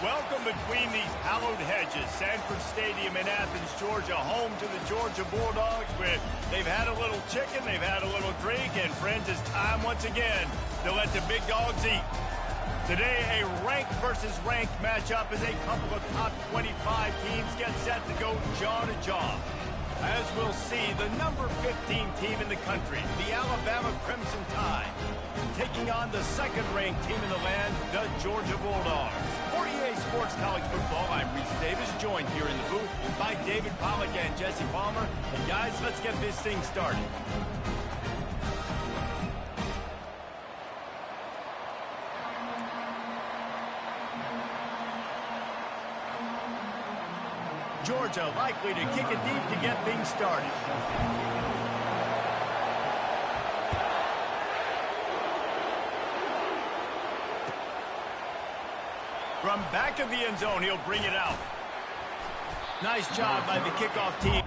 Welcome between these hallowed hedges. Sanford Stadium in Athens, Georgia, home to the Georgia Bulldogs. Where they've had a little chicken, they've had a little drink, and friends, it's time once again to let the big dogs eat. Today, a ranked versus ranked matchup as a couple of top 25 teams get set to go jaw to jaw. As we'll see, the number 15 team in the country, the Alabama Crimson Tide, taking on the second-ranked team in the land, the Georgia Bulldogs. For EA Sports College Football, I'm Reese Davis, joined here in the booth by David Pollack and Jesse Palmer. And guys, let's get this thing started. Georgia likely to kick it deep to get things started. From back of the end zone, he'll bring it out. Nice job by the kickoff team.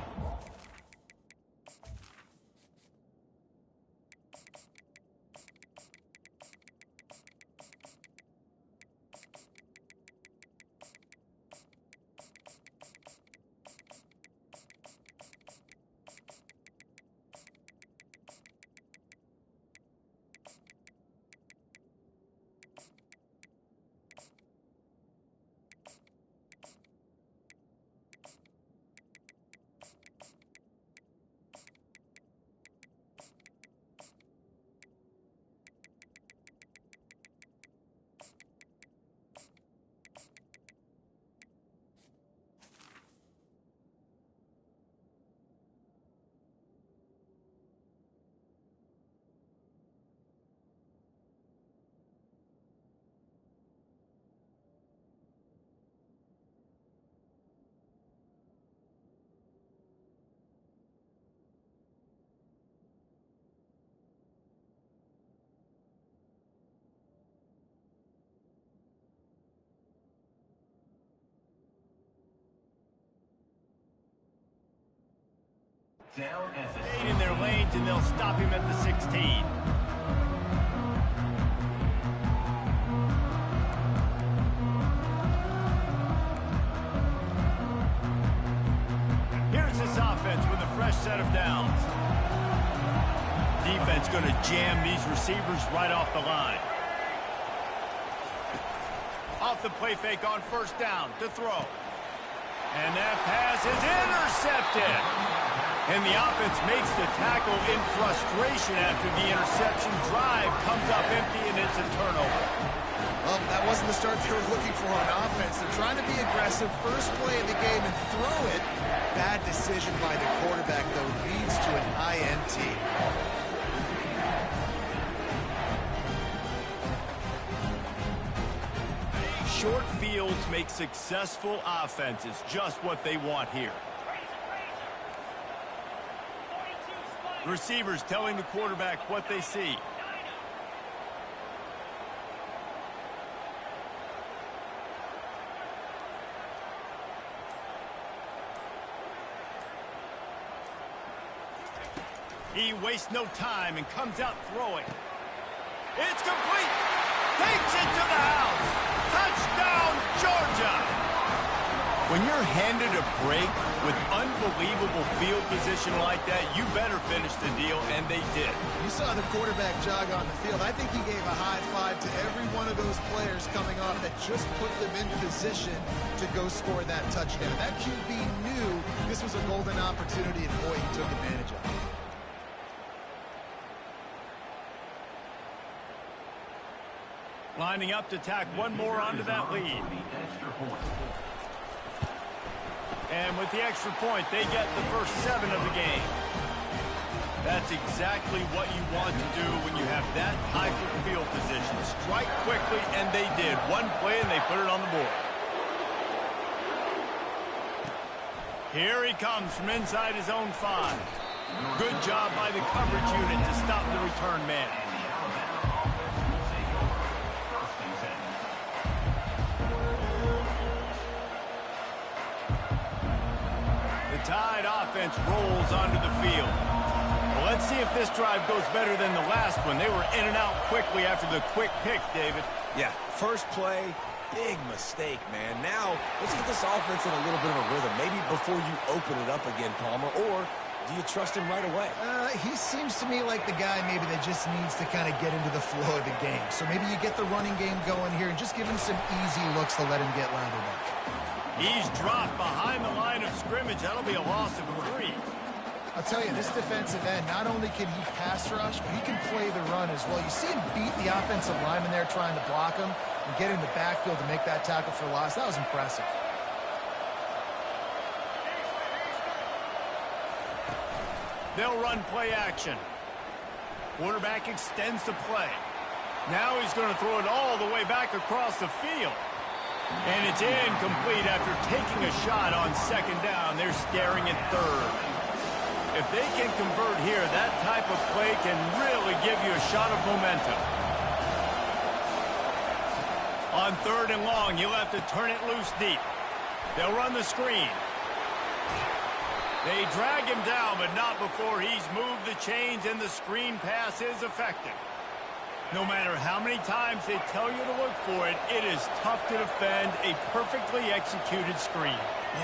Down at the in their lanes, and they'll stop him at the 16. Here's this offense with a fresh set of downs. Defense going to jam these receivers right off the line. Off the play fake on first down to throw. And that pass is intercepted. And the offense makes the tackle in frustration after the interception. Drive comes up empty, and it's a turnover. Well, that wasn't the start they were looking for on offense. They're trying to be aggressive. First play of the game and throw it. Bad decision by the quarterback, though, leads to an INT. Short fields make successful offenses, just what they want here. Receivers telling the quarterback what they see. He wastes no time and comes out throwing. It's complete. Takes it to the house. Touchdown, Georgia! When you're handed a break with unbelievable field position like that, you better finish the deal, and they did. You saw the quarterback jog on the field. I think he gave a high five to every one of those players coming off that just put them in position to go score that touchdown. That QB knew this was a golden opportunity, and boy, he took advantage of it. Lining up to tack one more onto that lead. And with the extra point, they get the first 7 of the game. That's exactly what you want to do when you have that type of field position. Strike quickly, and they did. One play, and they put it on the board. Here he comes from inside his own 5. Good job by the coverage unit to stop the return man. Tide offense rolls onto the field. Well, let's see if this drive goes better than the last one. They were in and out quickly after the quick pick, David. Yeah, first play, big mistake, man. Now, let's get this offense in a little bit of a rhythm. Maybe before you open it up again, Palmer, or do you trust him right away? He seems to me like the guy maybe that just needs to kind of get into the flow of the game. So maybe you get the running game going here and just give him some easy looks to let him get landed up. He's dropped behind the line of scrimmage. That'll be a loss of 3. I'll tell you, this defensive end, not only can he pass rush, but he can play the run as well. You see him beat the offensive lineman there trying to block him and get in the backfield to make that tackle for loss. That was impressive. They'll run play action. Quarterback extends the play. Now he's going to throw it all the way back across the field. And it's incomplete after taking a shot on 2nd down. They're staring at 3rd. If they can convert here, that type of play can really give you a shot of momentum. On 3rd and long, you'll have to turn it loose deep. They'll run the screen. They drag him down, but not before he's moved the chains, and the screen pass is effective. No matter how many times they tell you to look for it, it is tough to defend a perfectly executed screen.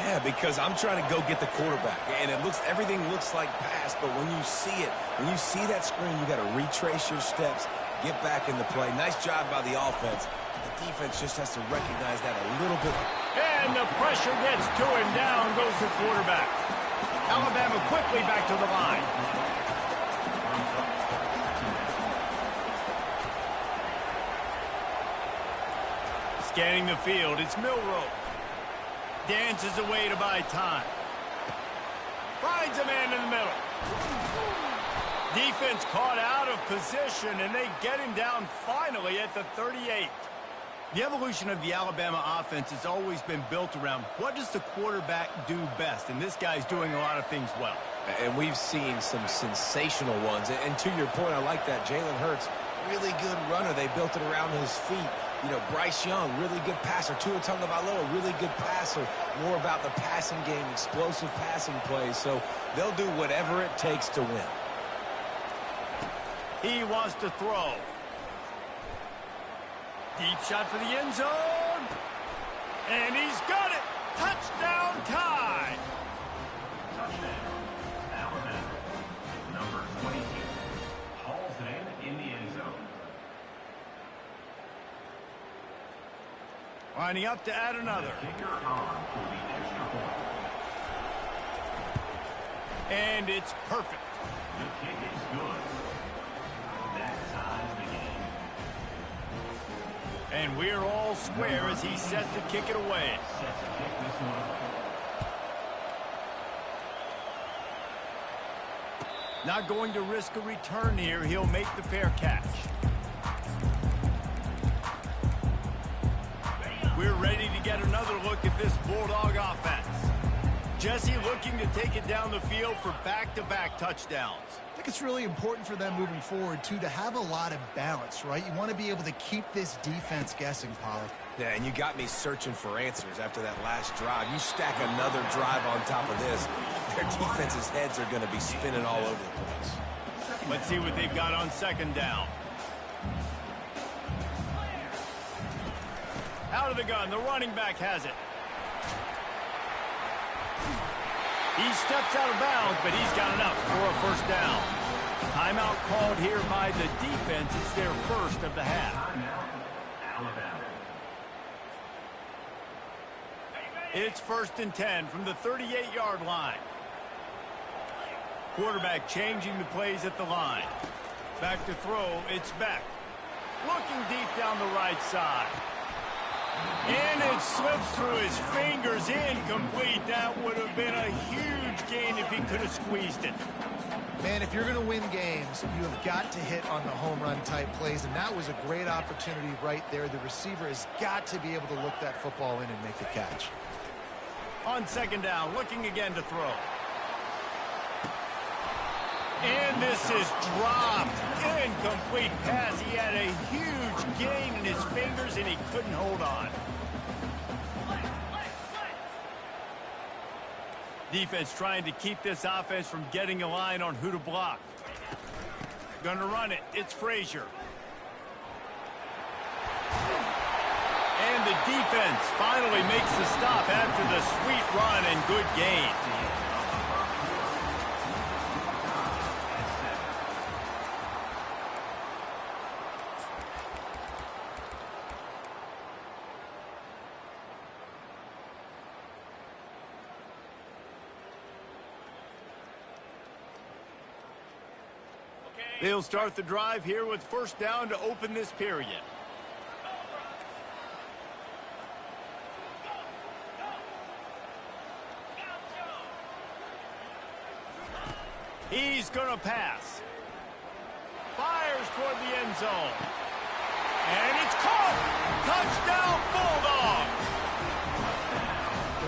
Yeah, because I'm trying to go get the quarterback, and everything looks like pass, but when you see it, when you see that screen, you got to retrace your steps, get back in the play. Nice job by the offense. The defense just has to recognize that a little bit. And the pressure gets to him. Down goes the quarterback. Alabama quickly back to the line. Scanning the field, it's Milroe. Dances away to buy time. Finds a man in the middle. Defense caught out of position, and they get him down finally at the 38. The evolution of the Alabama offense has always been built around what does the quarterback do best, and this guy's doing a lot of things well. And we've seen some sensational ones. And to your point, I like that. Jalen Hurts, really good runner. They built it around his feet. You know, Bryce Young, really good passer. Tua Tagovailoa, really good passer. More about the passing game, explosive passing plays. So they'll do whatever it takes to win. He wants to throw. Deep shot for the end zone. And he's got it. Touchdown tie. Touchdown. Alabama. Number 22. Hauls it in the end zone. Lining up to add another. Kicker on for the extra point. And it's perfect. The kick is good. That ties the game. And we're all square as he's set to kick it away. Set to kick this one away. Not going to risk a return here. He'll make the fair catch. We're ready to get another look at this Bulldog offense. Jesse looking to take it down the field for back-to-back touchdowns. I think it's really important for them moving forward, too, to have a lot of balance, right? You want to be able to keep this defense guessing, Pollard. Yeah, and you got me searching for answers after that last drive. You stack another drive on top of this, their defense's heads are going to be spinning all over the place. Let's see what they've got on 2nd down. Out of the gun, the running back has it. He steps out of bounds, but he's got enough for a 1st down. Timeout called here by the defense. It's their first of the half. Timeout, Alabama. It's 1st and 10 from the 38-yard line. Quarterback changing the plays at the line. Back to throw, it's Beck. Looking deep down the right side. And it slips through his fingers, incomplete. That would have been a huge gain if he could have squeezed it. Man, if you're going to win games, you have got to hit on the home run type plays, and that was a great opportunity right there. The receiver has got to be able to look that football in and make the catch. On 2nd down, looking again to throw. And this is dropped. Incomplete pass. He had a huge gain in his fingers, and he couldn't hold on. Defense trying to keep this offense from getting a line on who to block. Gonna run it. It's Frazier. And And the defense finally makes the stop after the sweet run and good gain. They'll start the drive here with first down to open this period. He's going to pass. Fires toward the end zone. And it's caught. Touchdown, Bulldogs.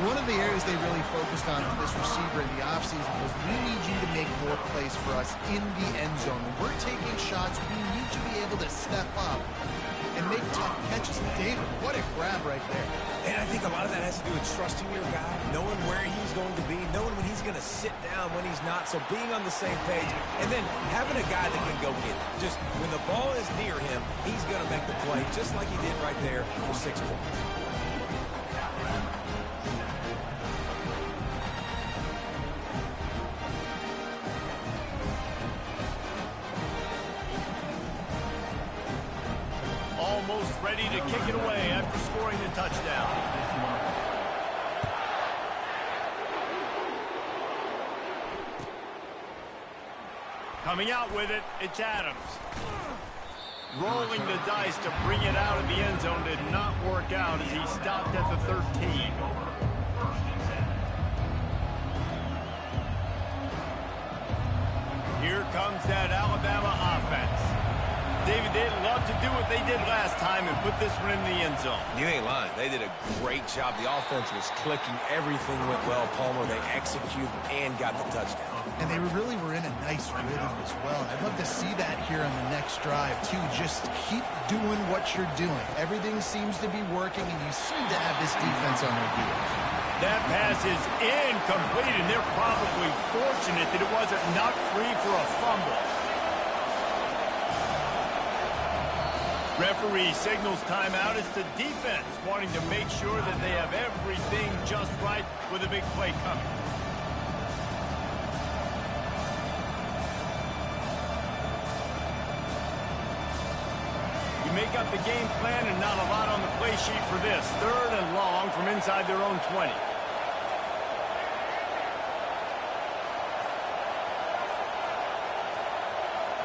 One of the areas they really focused on for this receiver in the offseason was we need you to make more plays for us in the end zone. When we're taking shots, we need you to be able to step up and make tough catches. David, what a grab right there. And I think a lot of that has to do with trusting your guy, knowing where he's going to be, knowing when he's going to sit down, when he's not. So being on the same page, and then having a guy that can go get it. Just when the ball is near him, he's going to make the play, just like he did right there for 6 points. Almost ready to kick it away after scoring the touchdown. Coming out with it, it's Adams. Rolling the dice to bring it out of the end zone did not work out as he stopped at the 13. Here comes that Alabama offense. David, they'd love to do what they did last time and put this one in the end zone. You ain't lying. They did a great job. The offense was clicking. Everything went well, Palmer. They executed and got the touchdown. And they really were in a nice rhythm as well. I'd love to see that here on the next drive, too. Just keep doing what you're doing. Everything seems to be working, and you seem to have this defense on their heels. That pass is incomplete, and they're probably fortunate that it wasn't knocked free for a fumble. Referee signals timeout. It's the defense wanting to make sure that they have everything just right with a big play coming. You make up the game plan and not a lot on the play sheet for this. 3rd and long from inside their own 20.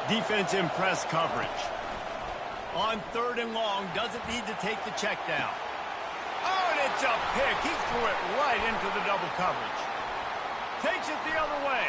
Defense in press coverage. On 3rd and long, doesn't need to take the check down. Oh, and it's a pick. He threw it right into the double coverage. Takes it the other way.